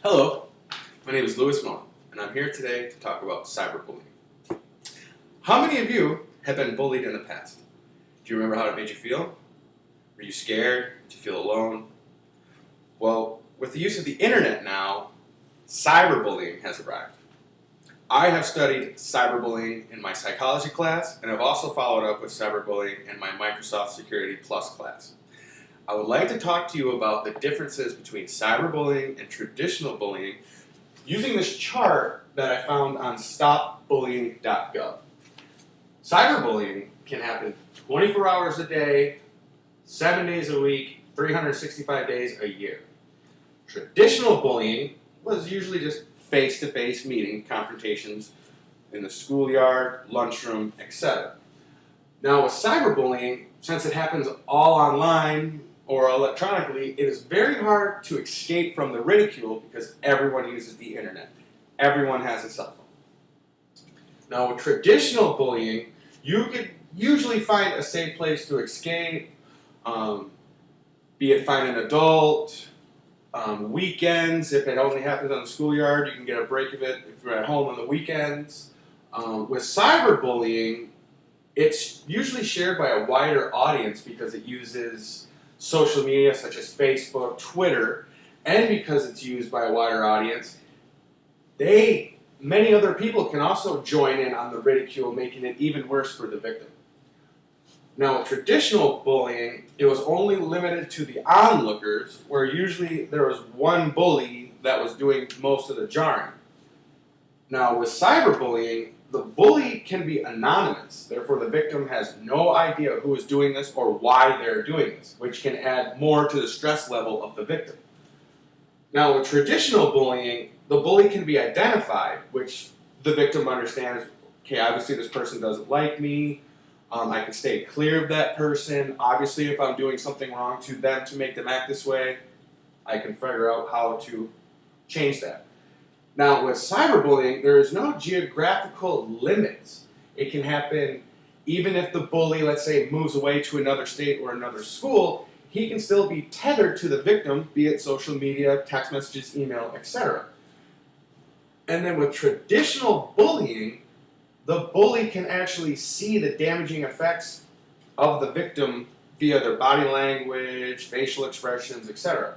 Hello, my name is Louis Moen, and I'm here today to talk about cyberbullying. How many of you have been bullied in the past? Do you remember how it made you feel? Were you scared? Did you feel alone? Well, with the use of the internet now, cyberbullying has arrived. I have studied cyberbullying in my psychology class, and I've also followed up with cyberbullying in my Microsoft Security Plus class. I would like to talk to you about the differences between cyberbullying and traditional bullying using this chart that I found on stopbullying.gov. Cyberbullying can happen 24 hours a day, 7 days a week, 365 days a year. Traditional bullying was usually just face-to-face meeting confrontations in the schoolyard, lunchroom, etc. Now with cyberbullying, since it happens all online or electronically, it is very hard to escape from the ridicule because everyone uses the internet. Everyone has a cell phone. Now with traditional bullying, you could usually find a safe place to escape, be it find an adult, weekends, if it only happens on the schoolyard, you can get a break of it if you're at home on the weekends. With cyberbullying, it's usually shared by a wider audience because it uses social media such as Facebook, Twitter, and because it's used by a wider audience, many other people can also join in on the ridicule, making it even worse for the victim. Now, with traditional bullying, it was only limited to the onlookers, where usually there was one bully that was doing most of the jarring. Now, with cyberbullying, the bully can be anonymous, therefore the victim has no idea who is doing this or why they're doing this, which can add more to the stress level of the victim. Now with traditional bullying, the bully can be identified, which the victim understands, okay, obviously this person doesn't like me, I can stay clear of that person, obviously if I'm doing something wrong to them to make them act this way, I can figure out how to change that. Now, with cyberbullying, there is no geographical limits. It can happen even if the bully, let's say, moves away to another state or another school, he can still be tethered to the victim, be it social media, text messages, email, etc. And then with traditional bullying, the bully can actually see the damaging effects of the victim via their body language, facial expressions, etc.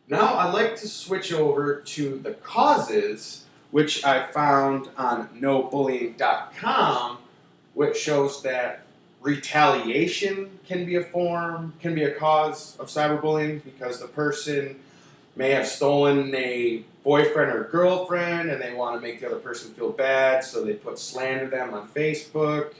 Now I'd like to switch over to the causes, which I found on nobullying.com, which shows that retaliation can be a cause of cyberbullying because the person may have stolen a boyfriend or girlfriend and they want to make the other person feel bad, so they slander them on Facebook.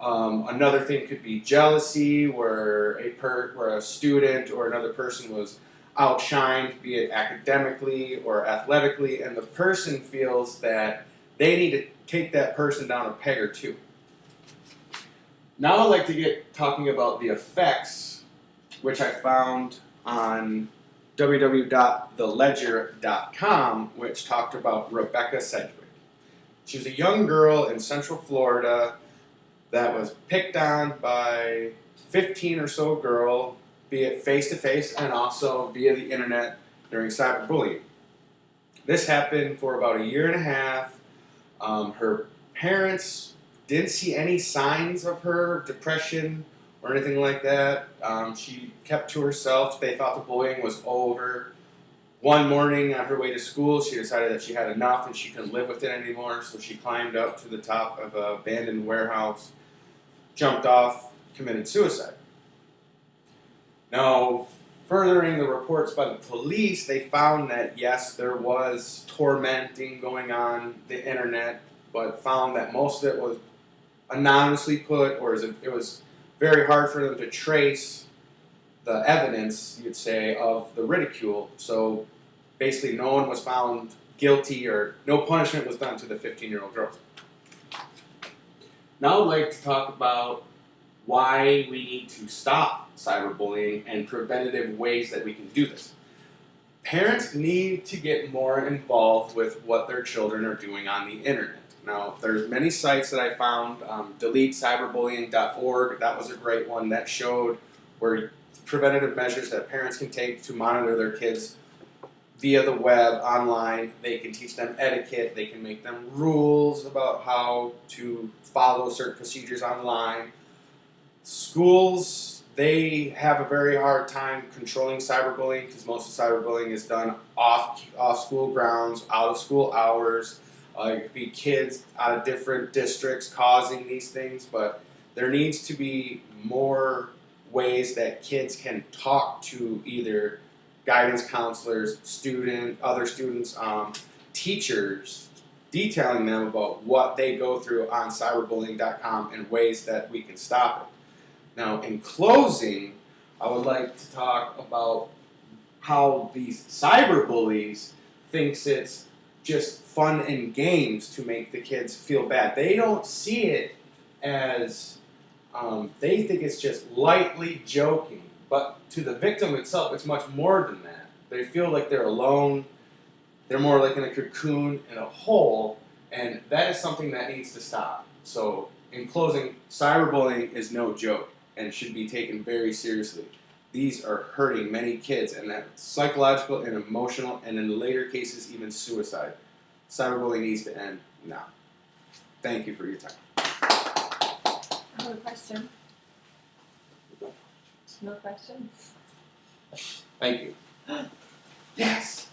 Another thing could be jealousy, where a student or another person was outshined, be it academically or athletically, and the person feels that they need to take that person down a peg or two. Now I'd like to get talking about the effects, which I found on www.theledger.com, which talked about Rebecca Sedgwick. She was a young girl in Central Florida that was picked on by 15 or so girls, be it face-to-face and also via the internet during cyberbullying. This happened for about a year and a half. Her parents didn't see any signs of her depression or anything like that. She kept to herself. They thought the bullying was over. One morning on her way to school, she decided that she had enough and she couldn't live with it anymore, so she climbed up to the top of an abandoned warehouse, jumped off, committed suicide. Now, furthering the reports by the police, they found that yes, there was tormenting going on the internet, but found that most of it was anonymously put, or it was very hard for them to trace the evidence, you'd say, of the ridicule. So basically no one was found guilty or no punishment was done to the 15-year-old girls. Now I'd like to talk about why we need to stop cyberbullying and preventative ways that we can do this. Parents need to get more involved with what their children are doing on the internet. Now, there's many sites that I found, deletecyberbullying.org, that was a great one that showed where preventative measures that parents can take to monitor their kids' via the web, online. They can teach them etiquette. They can make them rules about how to follow certain procedures online. Schools, they have a very hard time controlling cyberbullying because most of cyberbullying is done off school grounds, out of school hours. It could be kids out of different districts causing these things, but there needs to be more ways that kids can talk to either guidance counselors, other students, teachers, detailing them about what they go through on cyberbullying.com and ways that we can stop it. Now, in closing, I would like to talk about how these cyberbullies thinks it's just fun and games to make the kids feel bad. They don't see it as, they think it's just lightly joking. But to the victim itself, it's much more than that. They feel like they're alone. They're more like in a cocoon, in a hole, and that is something that needs to stop. So, in closing, cyberbullying is no joke and should be taken very seriously. These are hurting many kids, and that's psychological and emotional, and in later cases, even suicide. Cyberbullying needs to end now. Thank you for your time. I have a question. No questions? Thank you. Yes.